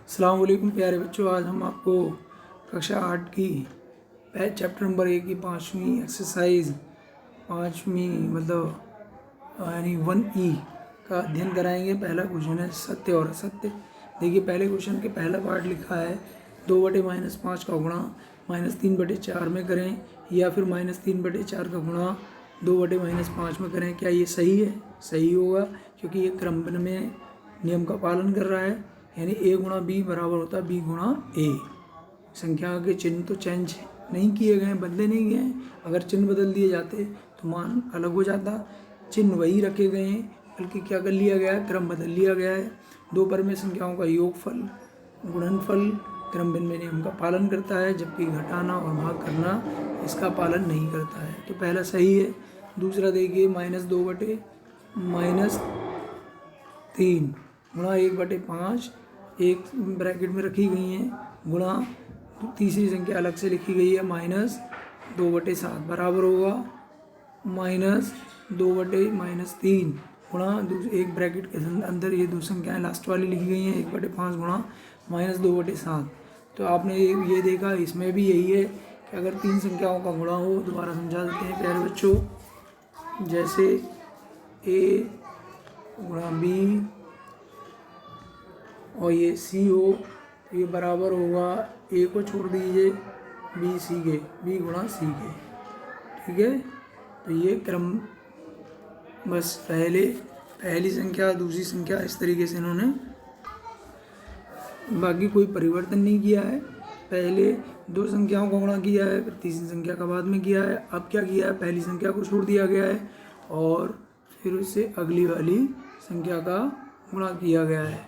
अस्सलाम वालेकुम प्यारे बच्चों। आज हम आपको कक्षा 8 की चैप्टर नंबर 1 की 5वीं एक्सरसाइज 5वीं यानी 1E का अध्ययन कराएंगे। पहला क्वेश्चन है सत्य और असत्य। देखिए पहले क्वेश्चन के पहला पार्ट लिखा है 2/-5 का गुणा -3/4 में करें या फिर -3/4 का गुणा 2/-5 में करें। क्या ये सही है? सही होगा क्योंकि ये क्रमबद्ध में नियम का पालन कर रहा है, यानी a गुणा b बराबर होता है b गुणा a। संख्या के चिन्ह तो चेंज नहीं किए गए हैं, बदले नहीं गए हैं। अगर चिन्ह बदल दिए जाते तो मान अलग हो जाता। चिन्ह वही रखे गए हैं, बल्कि क्या कर लिया गया है, क्रम बदल लिया गया है। दो परमेय संख्याओं का योगफल गुणनफल क्रमबद्ध में नियम का पालन करता है, जबकि घटाना और भाग करना इसका पालन नहीं करता है। तो पहला सही है। दूसरा देखिए -2/-3 गुणा 1/5 एक ब्रैकेट में रखी गई हैं, गुणा तीसरी संख्या अलग से लिखी गई है -2/7 बराबर होगा -2/-3 गुणा एक ब्रैकेट के अंदर ये दो संख्याएं लास्ट वाली लिखी गई हैं 1/5 गुणा -2/7। तो आपने ये देखा, इसमें भी यही है कि अगर तीन संख्याओं का गुणा हो, दोबारा समझा देते हैं प्यारे बच्चों। जैसे a गुणा b और ये c हो, तो ये बराबर होगा a को छोड़ दीजिए b c के, b गुणा c के। ठीक है, तो ये क्रम बस पहली संख्या दूसरी संख्या इस तरीके से इन्होंने बाकी कोई परिवर्तन नहीं किया है। पहले दो संख्याओं का गुणा किया है, फिर तीसरी संख्या का बाद में किया है। अब क्या किया है, पहली संख्या को छोड़ दिया गया है और फिर उससे अगली वाली संख्या का गुणा किया गया है।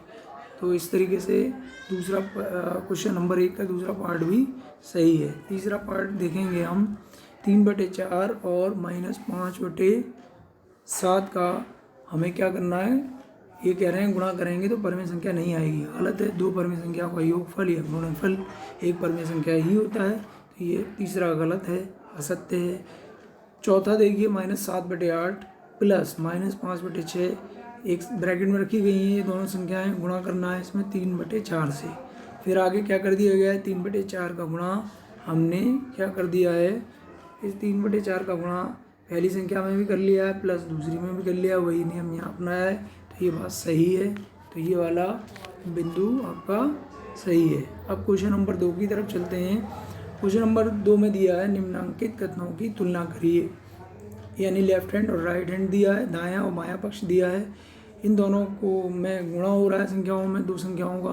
तो इस तरीके से दूसरा क्वेश्चन नंबर 1 का दूसरा पार्ट भी सही है। तीसरा पार्ट देखेंगे हम 3/4 और -5/7 का हमें क्या करना है। ये कह रहे हैं गुणा करेंगे तो परमेय संख्या नहीं आएगी। गलत है। दो परमेय संख्या का योगफल या गुणनफल एक परमेय संख्या ही होता है, तो ये तीसरा गलत है, असत्य है। चौथा देखिए -7/8 प्लस -5/6 एक ब्रैकेट में रखी गई हैं ये दोनों संख्याएं, गुणा करना है इसमें 3/4 से। फिर आगे क्या कर दिया गया है, 3/4 का गुणा हमने क्या कर दिया है, इस 3/4 का गुणा पहली संख्या में भी कर लिया है प्लस दूसरी में भी कर लिया, वही नियम यहाँ अपनाया है। तो ये बात सही है, तो ये वाला बिंदु आपका सही है। अब क्वेश्चन नंबर 2 की तरफ चलते हैं। क्वेश्चन नंबर 2 में दिया है निम्नांकित कथनों की तुलना करिए, यानी लेफ्ट हैंड और राइट हैंड दिया है, दायां और बायां पक्ष दिया है। इन दोनों को में गुणा हो रहा है संख्याओं में, दो संख्याओं का।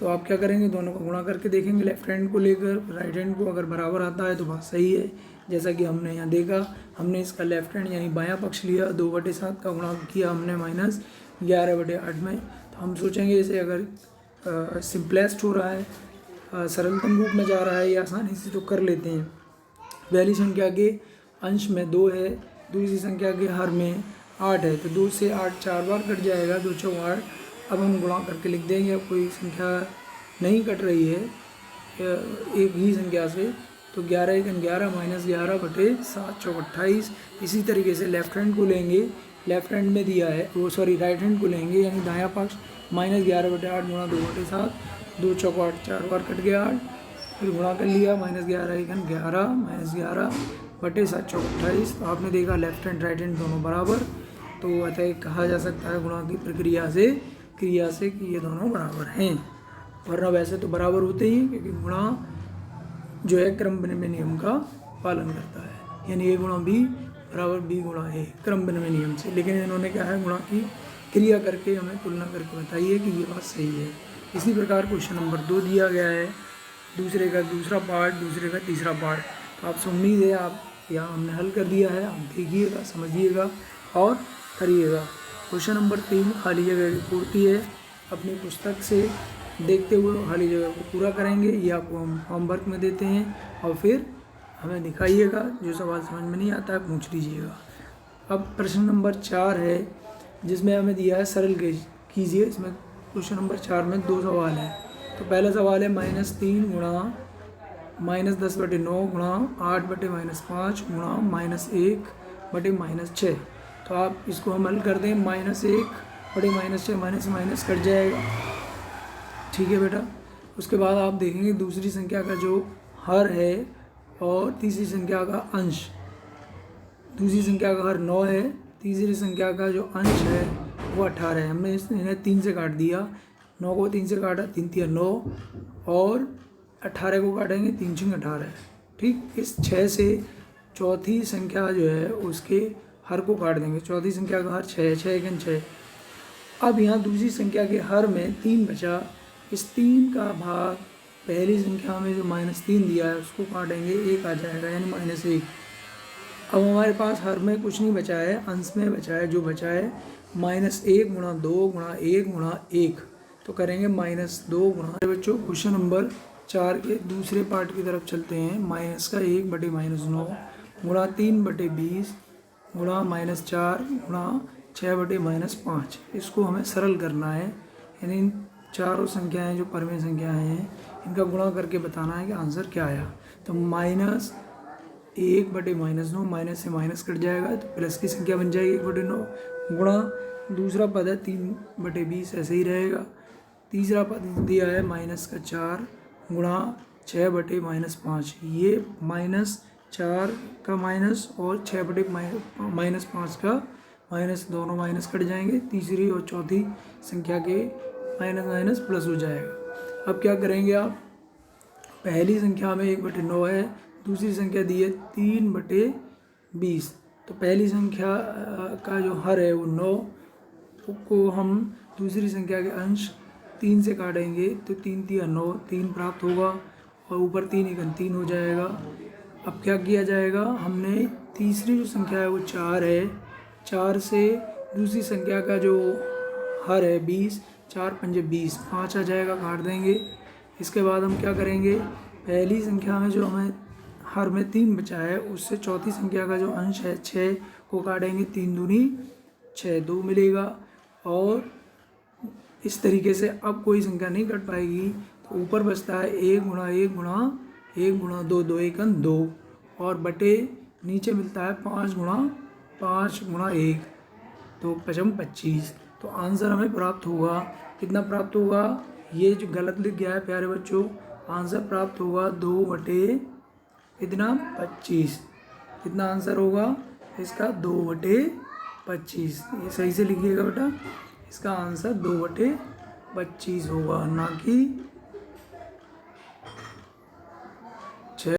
तो आप क्या करेंगे, दोनों को गुणा करके देखेंगे लेफ्ट हैंड को लेकर राइट हैंड को। अगर बराबर आता है तो बात सही है। जैसा कि हमने यहाँ देखा, हमने इसका लेफ्ट हैंड यानी बायां पक्ष लिया, 2/7 का गुणा किया हमने -11/8 में। तो हम सोचेंगे इसे अगर सिंपलेस्ट हो रहा है, सरलतम रूप में जा रहा है या आसानी से, तो कर लेते हैं। पहली संख्या के अंश में 2 है, दूसरी संख्या के हर में 8 है, तो 2 से 8 4 बार कट जाएगा, 2 चौक 8। अब हम गुणा करके लिख देंगे। अब कोई संख्या नहीं कट रही है एक ही संख्या से, तो 11 × 11 -11/7 चौक 28। इसी तरीके से लेफ्ट हैंड को लेंगे, लेफ्ट हैंड में दिया है राइट हैंड को लेंगे, यानी दायां पक्ष -11/8 गुणा 2/7, 2 चौक 8 4 बार कट गया 8, फिर गुणा कर लिया -11 × 11 -11/7 चौक 28। तो आपने देखा लेफ्ट हैंड राइट हैंड दोनों बराबर, तो अतः कहा जा सकता है गुणा की प्रक्रिया से क्रिया से कि ये दोनों बराबर हैं। वरना वैसे तो बराबर होते ही, क्योंकि गुणा जो है क्रमबद्ध में नियम का पालन करता है, यानी a गुणा b बराबर b गुणा a क्रमबद्ध में नियम से। लेकिन इन्होंने क्या है, गुणा की क्रिया करके हमें तुलना करके बताइए कि ये बात सही है। इसी प्रकार क्वेश्चन नंबर 2 दिया गया है, दूसरे का दूसरा पार्ट, दूसरे का तीसरा पार्ट। तो आपसे उम्मीद है आप यहाँ हमने हल कर दिया है, आप देखिएगा, समझिएगा और करिएगा। क्वेश्चन नंबर 3 खाली जगह की पूर्ति है। अपनी पुस्तक से देखते हुए खाली जगह को पूरा करेंगे, ये आपको हम होमवर्क में देते हैं और फिर हमें दिखाइएगा। जो सवाल समझ में नहीं आता है पूछ लीजिएगा। अब प्रश्न नंबर 4 है, जिसमें हमें दिया है सरल कीजिए। इसमें क्वेश्चन नंबर 4 में 2 सवाल हैं। तो पहला सवाल है -3 गुणा -10/9 गुणा 8/-5 गुणा -1/-6। तो आप इसको हम हल कर दें, -1/-6 माइनस कट जाएगा, ठीक है बेटा। उसके बाद आप देखेंगे दूसरी संख्या का जो हर है और तीसरी संख्या का अंश। दूसरी संख्या का हर 9 है, तीसरी संख्या का जो अंश है वो 18 है। हमने इन्हें 3 से काट दिया, 9 को 3 से काटा, 3 तिया 9 और 18 को काटेंगे, 3 छंग 18। ठीक, इस 6 से चौथी संख्या जो है उसके हर को काट देंगे। चौथी संख्या का हर 6 है, 6 एकन 6। अब यहाँ दूसरी संख्या के हर में 3 बचा, इस 3 का भाग पहली संख्या में जो -3 दिया है उसको काटेंगे, 1 आ जाएगा यानी -1। अब हमारे पास हर में कुछ नहीं बचा है, अंश में बचा है, जो बचा है -1 गुणा 2 गुणा 1 गुणा 1। तो करेंगे -2 गुणा। बच्चों क्वेश्चन नंबर 4 के दूसरे पार्ट की तरफ चलते हैं। -1 बटे -9 गुणा 3/20 गुणा -4 गुणा 6 बटे -5। इसको हमें सरल करना है, यानी इन चारों संख्याएं जो परमेय संख्याएं हैं इनका गुणा करके बताना है कि आंसर क्या आया। तो -1 बटे -9, माइनस से माइनस कट जाएगा तो प्लस की संख्या बन जाएगी 1 बटे 9 गुणा दूसरा पद है 3/20, ऐसे ही रहेगा। तीसरा पद दिया है -4 गुणा 6 बटे -5। ये -4 का माइनस और 6 बटे -5 का माइनस, दोनों माइनस कट जाएंगे। तीसरी और चौथी संख्या के माइनस प्लस हो जाएगा। अब क्या करेंगे आप, पहली संख्या में 1 बटे 9 है, दूसरी संख्या दी है 3/20। तो पहली संख्या का जो हर है वो 9 को हम दूसरी संख्या के अंश 3 से काटेंगे तो 3 तिया 9, 3 प्राप्त होगा और ऊपर 3 एकन 3 हो जाएगा। अब क्या किया जाएगा, हमने तीसरी जो संख्या है वो 4 है, 4 से दूसरी संख्या का जो हर है 20, 4 पंजे 20, 5 आ जाएगा, काट देंगे। इसके बाद हम क्या करेंगे, पहली संख्या में जो हमें हर में 3 बचा है उससे चौथी संख्या का जो अंश है 6 को काटेंगे, 3 दूनी 6, 2 मिलेगा। और इस तरीके से अब कोई संख्या नहीं कट पाएगी तो ऊपर बचता है 1 गुणा 1 गुणा 1 गुणा 2, 2 एकन 2 और बटे नीचे मिलता है 5 गुणा 5 गुणा 1, तो 5 25। तो आंसर हमें प्राप्त होगा, कितना प्राप्त होगा, ये जो गलत लिख गया है प्यारे बच्चों, आंसर प्राप्त होगा 2 बटे कितना 25। कितना आंसर होगा इसका, 2 बटे 25। ये सही से लिखिएगा बेटा, इसका आंसर 2 बटे 25 होगा, ना कि